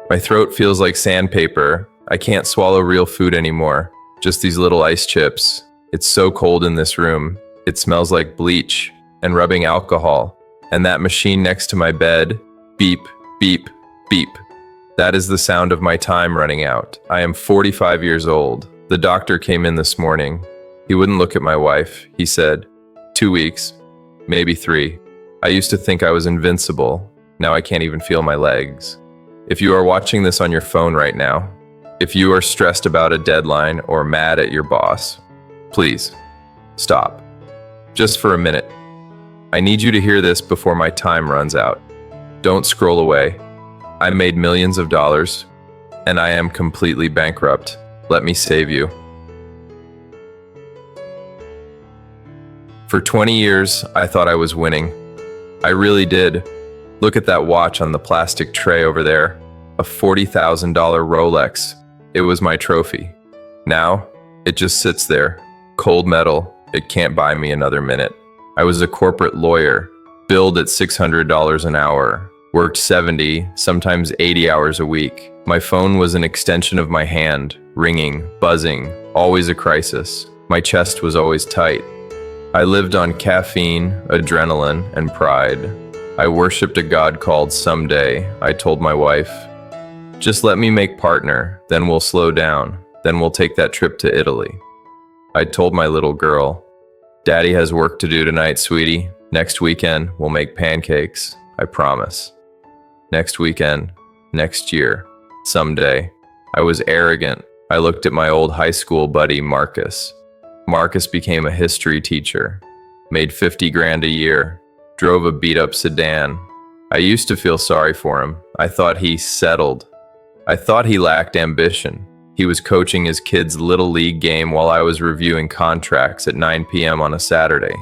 My throat feels like sandpaper. I can't swallow real food anymore. Just these little ice chips. It's so cold in this room. It smells like bleach and rubbing alcohol. And that machine next to my bed, beep, beep, beep. That is the sound of my time running out. I am 45 years old. The doctor came in this morning. He wouldn't look at my wife. He said, 2 weeks, maybe 3. I used to think I was invincible. Now I can't even feel my legs. If you are watching this on your phone right now, if you are stressed about a deadline or mad at your boss, please stop. Just for a minute. I need you to hear this before my time runs out. Don't scroll away. I made millions of dollars, and I am completely bankrupt. Let me save you. For 20 years, I thought I was winning. I really did. Look at that watch on the plastic tray over there. A $40,000 Rolex. It was my trophy. Now, it just sits there. Cold metal. It can't buy me another minute. I was a corporate lawyer, billed at $600 an hour, worked 70, sometimes 80 hours a week. My phone was an extension of my hand, ringing, buzzing, always a crisis. My chest was always tight. I lived on caffeine, adrenaline, and pride. I worshipped a god called Someday. I told my wife, just let me make partner, then we'll slow down, then we'll take that trip to Italy. I told my little girl, Daddy has work to do tonight, sweetie. Next weekend, we'll make pancakes, I promise. Next weekend, next year, someday. I was arrogant. I looked at my old high school buddy, Marcus. Marcus became a history teacher, made 50 grand a year, drove a beat-up sedan. I used to feel sorry for him. I thought he settled. I thought he lacked ambition. He was coaching his kids' little league game while I was reviewing contracts at 9 p.m. on a Saturday.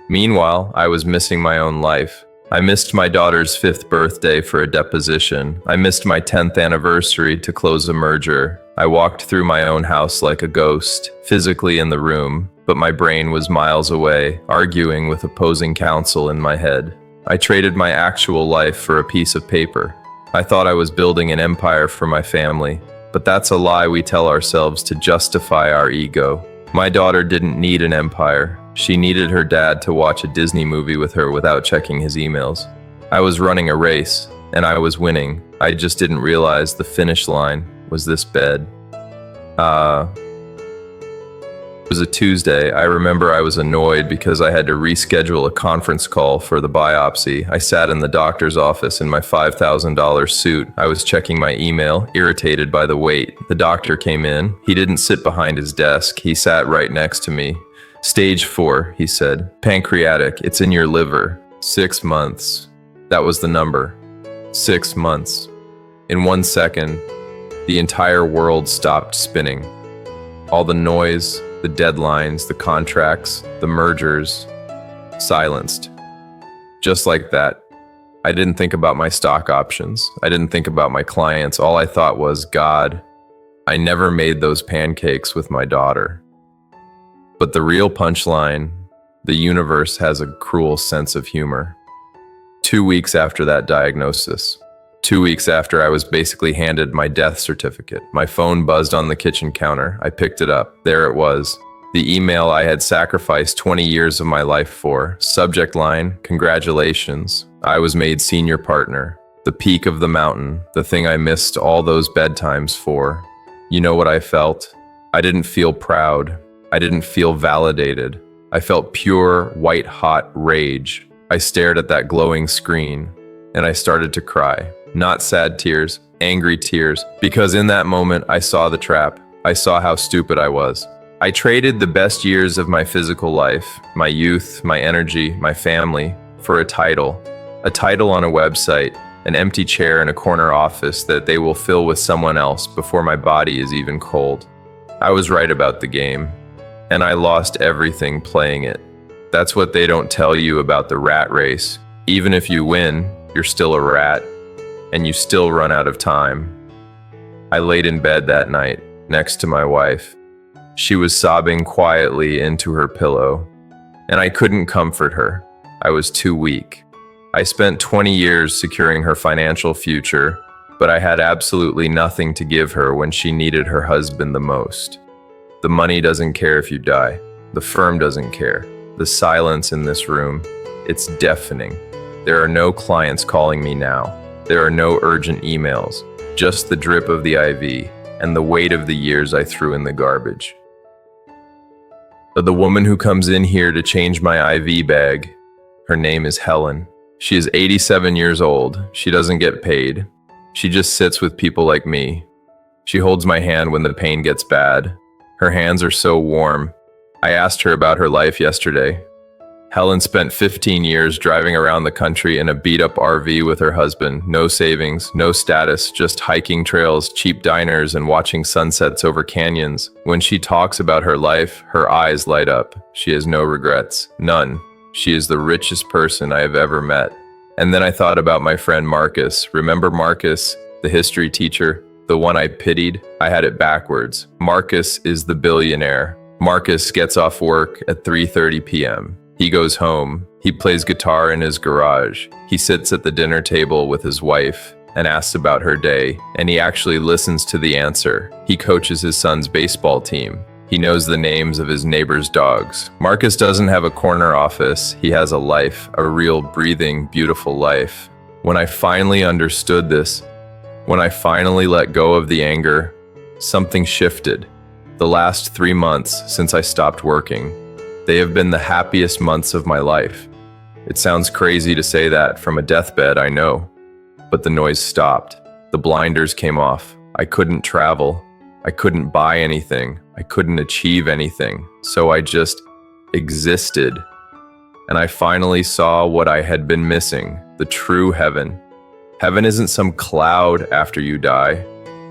Meanwhile, I was missing my own life. I missed my daughter's 5th birthday for a deposition. I missed my 10th anniversary to close a merger. I walked through my own house like a ghost, physically in the room, but my brain was miles away, arguing with opposing counsel in my head. I traded my actual life for a piece of paper. I thought I was building an empire for my family, but that's a lie we tell ourselves to justify our ego. My daughter didn't need an empire. She needed her dad to watch a Disney movie with her without checking his emails. I was running a race, and I was winning. I just didn't realize the finish line was this bed. It was a Tuesday. I remember I was annoyed because I had to reschedule a conference call for the biopsy. I sat in the doctor's office in my $5,000 suit. I was checking my email, irritated by the wait. The doctor came in. He didn't sit behind his desk. He sat right next to me. Stage 4, he said. Pancreatic, it's in your liver. 6 months. That was the number. 6 months. In 1 second, the entire world stopped spinning. All the noise, the deadlines, the contracts, the mergers, silenced. Just like that. I didn't think about my stock options. I didn't think about my clients. All I thought was, God, I never made those pancakes with my daughter. But the real punchline, the universe has a cruel sense of humor. 2 weeks after that diagnosis, 2 weeks after I was basically handed my death certificate, my phone buzzed on the kitchen counter. I picked it up. There it was. The email I had sacrificed 20 years of my life for. Subject line, congratulations. I was made senior partner. The peak of the mountain, the thing I missed all those bedtimes for. You know what I felt? I didn't feel proud. I didn't feel validated. I felt pure, white-hot rage. I stared at that glowing screen, and I started to cry. Not sad tears, angry tears, because in that moment I saw the trap. I saw how stupid I was. I traded the best years of my physical life, my youth, my energy, my family, for a title on a website, an empty chair in a corner office that they will fill with someone else before my body is even cold. I was right about the game, and I lost everything playing it. That's what they don't tell you about the rat race. Even if you win, you're still a rat. And you still run out of time. I laid in bed that night, next to my wife. She was sobbing quietly into her pillow, and I couldn't comfort her. I was too weak. I spent 20 years securing her financial future, but I had absolutely nothing to give her when she needed her husband the most. The money doesn't care if you die. The firm doesn't care. The silence in this room, it's deafening. There are no clients calling me now. There are no urgent emails, just the drip of the IV and the weight of the years I threw in the garbage. But the woman who comes in here to change my IV bag, her name is Helen. She is 87 years old. She doesn't get paid. She just sits with people like me. She holds my hand when the pain gets bad. Her hands are so warm. I asked her about her life yesterday. Helen spent 15 years driving around the country in a beat-up RV with her husband. No savings, no status, just hiking trails, cheap diners, and watching sunsets over canyons. When she talks about her life, her eyes light up. She has no regrets. None. She is the richest person I have ever met. And then I thought about my friend Marcus. Remember Marcus, the history teacher? The one I pitied? I had it backwards. Marcus is the billionaire. Marcus gets off work at 3:30 p.m. He goes home. He plays guitar in his garage. He sits at the dinner table with his wife and asks about her day, and he actually listens to the answer. He coaches his son's baseball team. He knows the names of his neighbor's dogs. Marcus doesn't have a corner office. He has a life, a real, breathing, beautiful life. When I finally understood this, when I finally let go of the anger, something shifted. The last 3 months since I stopped working, they have been the happiest months of my life. It sounds crazy to say that from a deathbed, I know. But the noise stopped. The blinders came off. I couldn't travel. I couldn't buy anything. I couldn't achieve anything. So I just existed. And I finally saw what I had been missing, the true heaven. Heaven isn't some cloud after you die.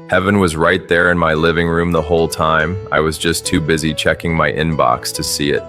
Heaven was right there in my living room the whole time. I was just too busy checking my inbox to see it.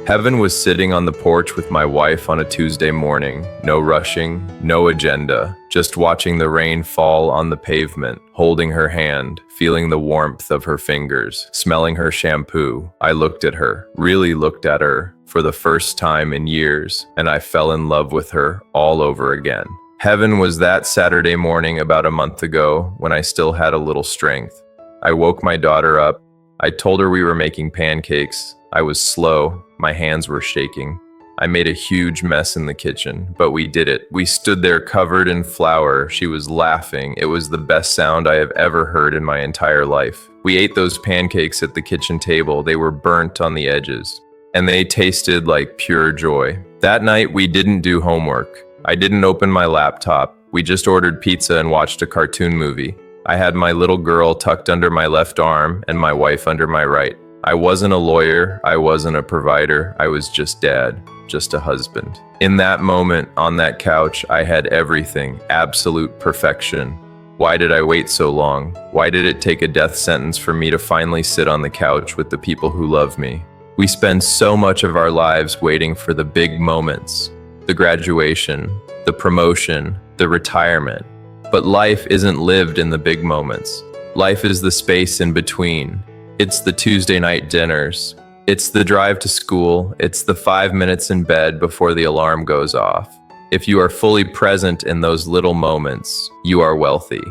Heaven was sitting on the porch with my wife on a Tuesday morning. No rushing, no agenda, just watching the rain fall on the pavement, holding her hand, feeling the warmth of her fingers, smelling her shampoo. I looked at her, really looked at her, for the first time in years, and I fell in love with her all over again. Heaven was that Saturday morning about a month ago when I still had a little strength. I woke my daughter up. I told her we were making pancakes. I was slow. My hands were shaking. I made a huge mess in the kitchen, but we did it. We stood there covered in flour. She was laughing. It was the best sound I have ever heard in my entire life. We ate those pancakes at the kitchen table. They were burnt on the edges, and they tasted like pure joy. That night, we didn't do homework. I didn't open my laptop. We just ordered pizza and watched a cartoon movie. I had my little girl tucked under my left arm and my wife under my right. I wasn't a lawyer. I wasn't a provider. I was just dad, just a husband. In that moment, on that couch, I had everything, absolute perfection. Why did I wait so long? Why did it take a death sentence for me to finally sit on the couch with the people who love me? We spend so much of our lives waiting for the big moments, the graduation, the promotion, the retirement. But life isn't lived in the big moments. Life is the space in between. It's the Tuesday night dinners. It's the drive to school. It's the 5 minutes in bed before the alarm goes off. If you are fully present in those little moments, you are wealthy.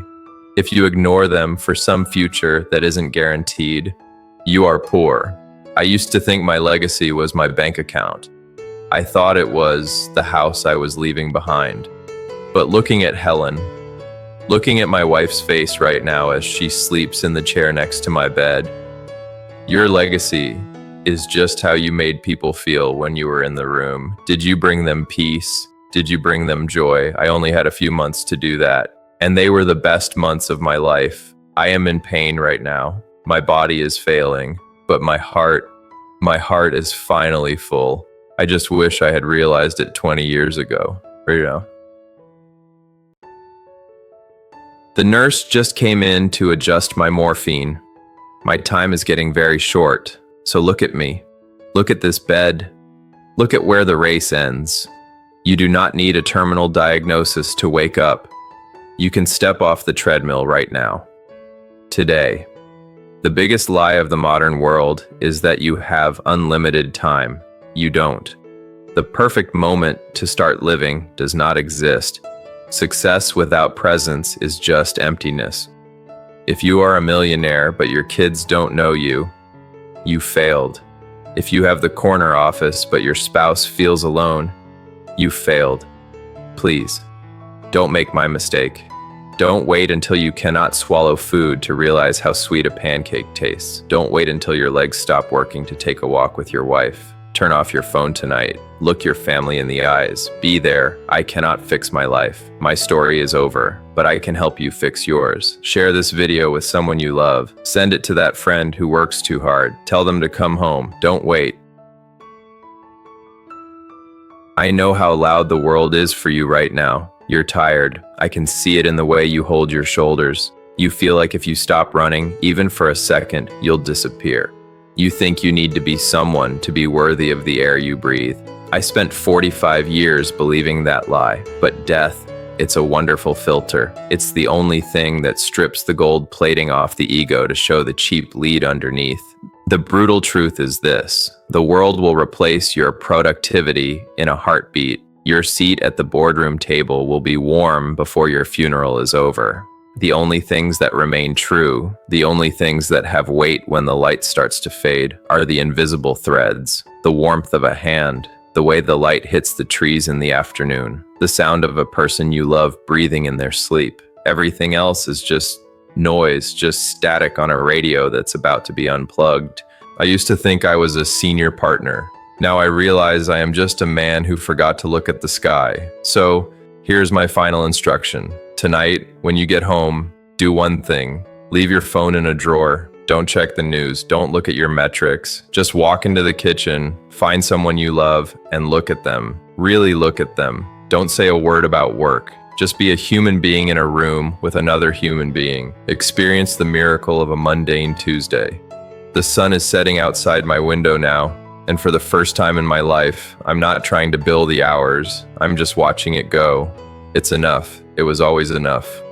If you ignore them for some future that isn't guaranteed, you are poor. I used to think my legacy was my bank account. I thought it was the house I was leaving behind. But looking at Helen, looking at my wife's face right now as she sleeps in the chair next to my bed, your legacy is just how you made people feel when you were in the room. Did you bring them peace? Did you bring them joy? I only had a few months to do that, and they were the best months of my life. I am in pain right now. My body is failing, but my heart is finally full. I just wish I had realized it 20 years ago. The nurse just came in to adjust my morphine. My time is getting very short, so look at me. Look at this bed. Look at where the race ends. You do not need a terminal diagnosis to wake up. You can step off the treadmill right now. Today. The biggest lie of the modern world is that you have unlimited time. You don't. The perfect moment to start living does not exist. Success without presence is just emptiness. If you are a millionaire but your kids don't know you, you failed. If you have the corner office but your spouse feels alone, you failed. Please, don't make my mistake. Don't wait until you cannot swallow food to realize how sweet a pancake tastes. Don't wait until your legs stop working to take a walk with your wife. Turn off your phone tonight. Look your family in the eyes. Be there. I cannot fix my life. My story is over, but I can help you fix yours. Share this video with someone you love. Send it to that friend who works too hard. Tell them to come home. Don't wait. I know how loud the world is for you right now. You're tired. I can see it in the way you hold your shoulders. You feel like if you stop running, even for a second, you'll disappear. You think you need to be someone to be worthy of the air you breathe. I spent 45 years believing that lie, but death, it's a wonderful filter. It's the only thing that strips the gold plating off the ego to show the cheap lead underneath. The brutal truth is this: the world will replace your productivity in a heartbeat. Your seat at the boardroom table will be warm before your funeral is over. The only things that remain true, the only things that have weight when the light starts to fade, are the invisible threads, the warmth of a hand, the way the light hits the trees in the afternoon, the sound of a person you love breathing in their sleep. Everything else is just noise, just static on a radio that's about to be unplugged. I used to think I was a senior partner. Now I realize I am just a man who forgot to look at the sky. So here's my final instruction. Tonight, when you get home, do one thing. Leave your phone in a drawer. Don't check the news. Don't look at your metrics. Just walk into the kitchen, find someone you love, and look at them. Really look at them. Don't say a word about work. Just be a human being in a room with another human being. Experience the miracle of a mundane Tuesday. The sun is setting outside my window now, and for the first time in my life, I'm not trying to bill the hours. I'm just watching it go. It's enough. It was always enough.